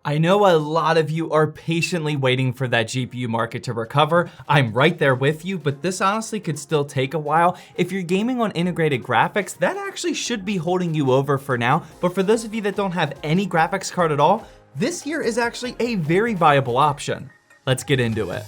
I know a lot of you are patiently waiting for that GPU market to recover. I'm right there with you, but this honestly could still take a while. If you're gaming on integrated graphics, that actually should be holding you over for now. But for those of you that don't have any graphics card at all, this here is actually a very viable option. Let's get into it.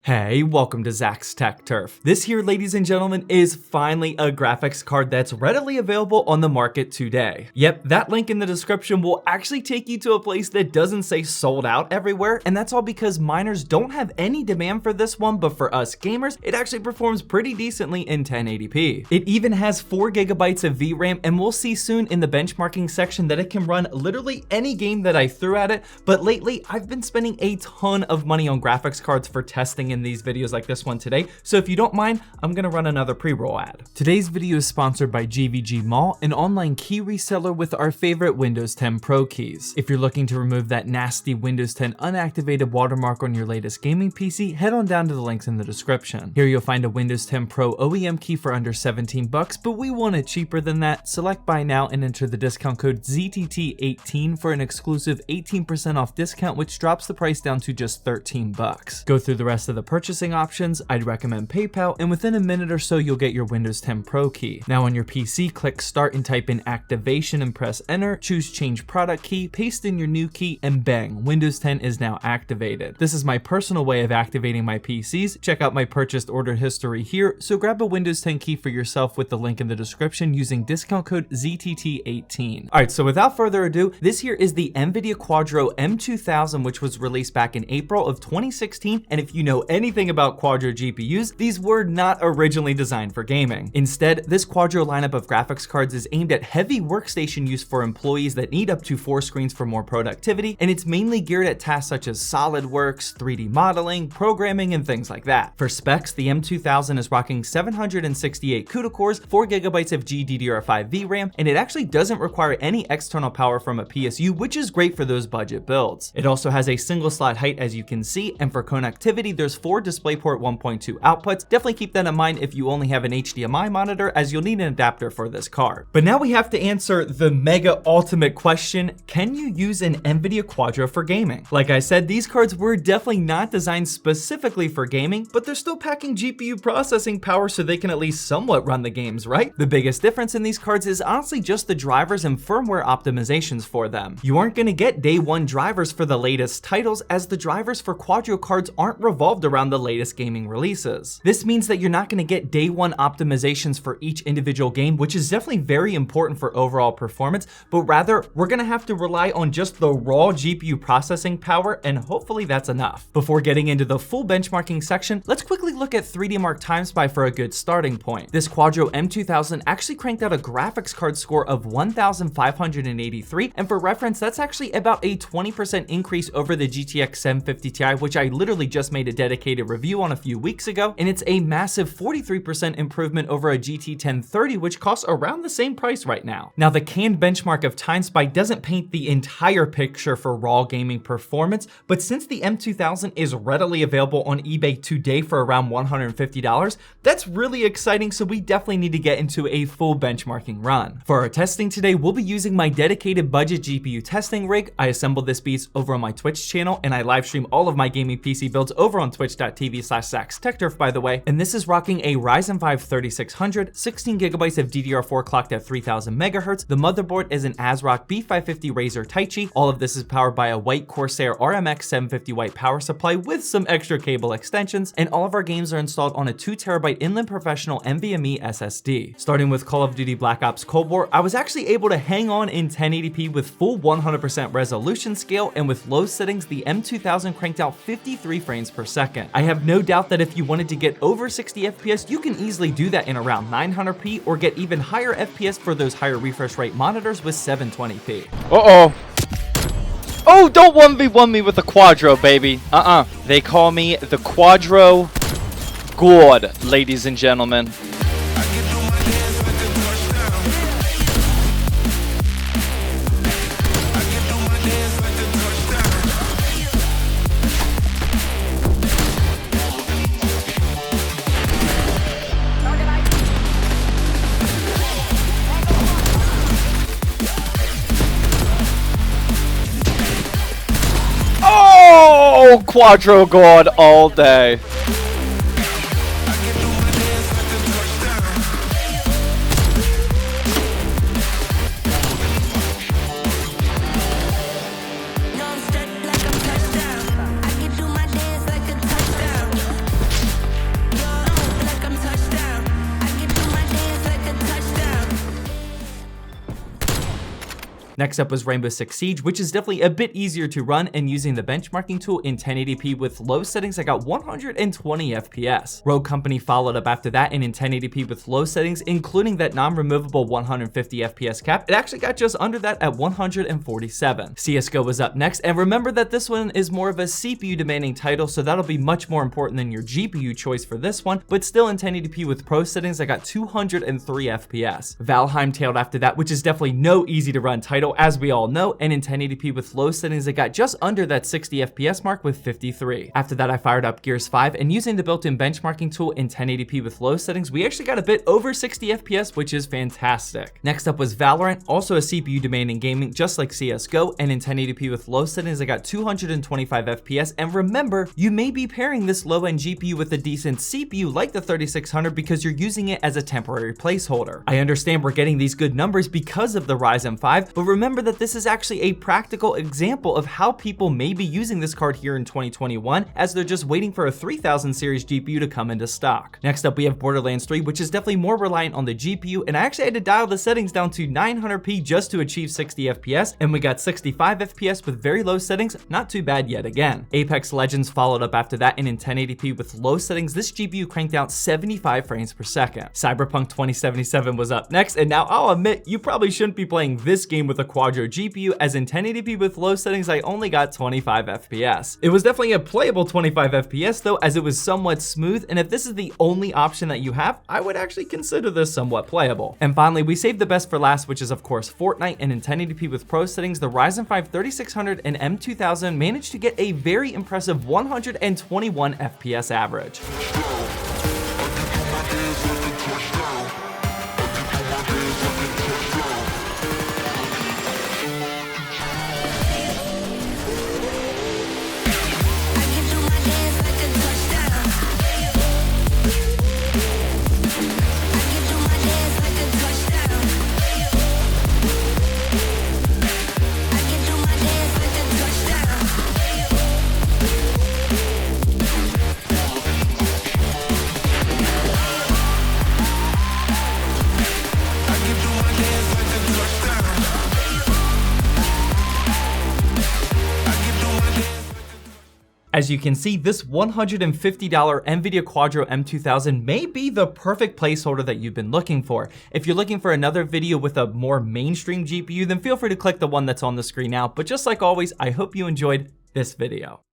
Hey, welcome to Zach's Tech Turf. This here, ladies and gentlemen, is finally a graphics card that's readily available on the market today. Yep, that link in the description will actually take you to a place that doesn't say sold out everywhere, and that's all because miners don't have any demand for this one, but for us gamers, it actually performs pretty decently in 1080p. It even has 4 GB of VRAM, and we'll see soon in the benchmarking section that it can run literally any game that I threw at it, but lately, I've been spending a ton of money on graphics cards for testing in these videos like this one today, so if you don't mind, I'm gonna run another pre-roll ad. Today's video is sponsored by GVG Mall, an online key reseller with our favorite Windows 10 Pro keys. If you're looking to remove that nasty Windows 10 unactivated watermark on your latest gaming PC, head on down to the links in the description. Here you'll find a Windows 10 Pro OEM key for under 17 bucks, but we want it cheaper than that. Select buy now and enter the discount code ZTT18 for an exclusive 18% off discount, which drops the price down to just 13 bucks. Go through the rest of the purchasing options. I'd recommend PayPal, and within a minute or so, you'll get your Windows 10 Pro key. Now on your PC, click start and type in activation and press enter, choose change product key, paste in your new key, and bang, Windows 10 is now activated. This is my personal way of activating my PCs. Check out my purchased order history here, so grab a Windows 10 key for yourself with the link in the description using discount code ZTT18. Alright, so without further ado, this here is the Nvidia Quadro M2000, which was released back in April of 2016, and if you know anything about Quadro GPUs, these were not originally designed for gaming. Instead, this Quadro lineup of graphics cards is aimed at heavy workstation use for employees that need up to 4 screens for more productivity, and it's mainly geared at tasks such as SolidWorks, 3D modeling, programming, and things like that. For specs, the M2000 is rocking 768 CUDA cores, 4 GB of GDDR5 VRAM, and it actually doesn't require any external power from a PSU, which is great for those budget builds. It also has a single slot height, as you can see, and for connectivity, there's 4 DisplayPort 1.2 outputs. Definitely keep that in mind if you only have an HDMI monitor, as you'll need an adapter for this card. But now we have to answer the mega ultimate question: can you use an Nvidia Quadro for gaming? Like I said, these cards were definitely not designed specifically for gaming, but they're still packing GPU processing power so they can at least somewhat run the games, right? The biggest difference in these cards is honestly just the drivers and firmware optimizations for them. You aren't going to get day one drivers for the latest titles, as the drivers for Quadro cards aren't revolved around the latest gaming releases. This means that you're not going to get day one optimizations for each individual game, which is definitely very important for overall performance, but rather we're going to have to rely on just the raw GPU processing power, and hopefully that's enough. Before getting into the full benchmarking section, let's quickly look at 3D Mark TimeSpy for a good starting point. This Quadro M2000 actually cranked out a graphics card score of 1,583, and for reference, that's actually about a 20% increase over the GTX 750 Ti, which I literally just made a dedicated review on a few weeks ago, and it's a massive 43% improvement over a GT 1030, which costs around the same price right now. Now, the canned benchmark of TimeSpy doesn't paint the entire picture for raw gaming performance, but since the M2000 is readily available on eBay today for around $150, that's really exciting, so we definitely need to get into a full benchmarking run. For our testing today, we'll be using my dedicated budget GPU testing rig. I assembled this beast over on my Twitch channel, and I live stream all of my gaming PC builds over on twitch.tv/ZachsTechTurf, by the way, and this is rocking a Ryzen 5 3600, 16 GB of DDR4 clocked at 3000 MHz. The motherboard is an ASRock B550 Razer Taichi. All of this is powered by a white Corsair RMX 750 watt power supply with some extra cable extensions, and all of our games are installed on a 2TB Inland Professional NVMe SSD. Starting with Call of Duty Black Ops Cold War, I was actually able to hang on in 1080p with full 100% resolution scale, and with low settings, the M2000 cranked out 53 frames per second. I have no doubt that if you wanted to get over 60 FPS, you can easily do that in around 900p, or get even higher FPS for those higher refresh rate monitors with 720p. Oh, don't 1v1 me with the Quadro, baby. They call me the Quadro God, ladies and gentlemen. Target Quadro God all day. Next up was Rainbow Six Siege, which is definitely a bit easier to run, and using the benchmarking tool in 1080p with low settings, I got 120 FPS. Rogue Company followed up after that, and in 1080p with low settings, including that non-removable 150 FPS cap, it actually got just under that at 147. CSGO was up next, and remember that this one is more of a CPU demanding title, so that'll be much more important than your GPU choice for this one, but still in 1080p with pro settings, I got 203 FPS. Valheim tailed after that, which is definitely no easy to run title, as we all know, and in 1080p with low settings, it got just under that 60 FPS mark with 53. After that, I fired up Gears 5, and using the built-in benchmarking tool in 1080p with low settings, we actually got a bit over 60 FPS, which is fantastic. Next up was Valorant, also a CPU demanding gaming, just like CSGO, and in 1080p with low settings, I got 225 FPS, and remember, you may be pairing this low-end GPU with a decent CPU like the 3600 because you're using it as a temporary placeholder. I understand we're getting these good numbers because of the Ryzen 5, but remember that this is actually a practical example of how people may be using this card here in 2021, as they're just waiting for a 3000 series GPU to come into stock. Next up, we have Borderlands 3, which is definitely more reliant on the GPU, and I actually had to dial the settings down to 900p just to achieve 60 FPS, and we got 65 FPS with very low settings, not too bad yet again. Apex Legends followed up after that, and in 1080p with low settings, this GPU cranked out 75 frames per second. Cyberpunk 2077 was up next, and now I'll admit, you probably shouldn't be playing this game with a Quadro GPU, as in 1080p with low settings, I only got 25 FPS. It was definitely a playable 25 FPS though, as it was somewhat smooth, and if this is the only option that you have, I would actually consider this somewhat playable. And finally, we saved the best for last, which is of course Fortnite, and in 1080p with pro settings, the Ryzen 5 3600 and M2000 managed to get a very impressive 121 FPS average. As you can see, this $150 Nvidia Quadro M2000 may be the perfect placeholder that you've been looking for. If you're looking for another video with a more mainstream GPU, then feel free to click the one that's on the screen now. But just like always, I hope you enjoyed this video.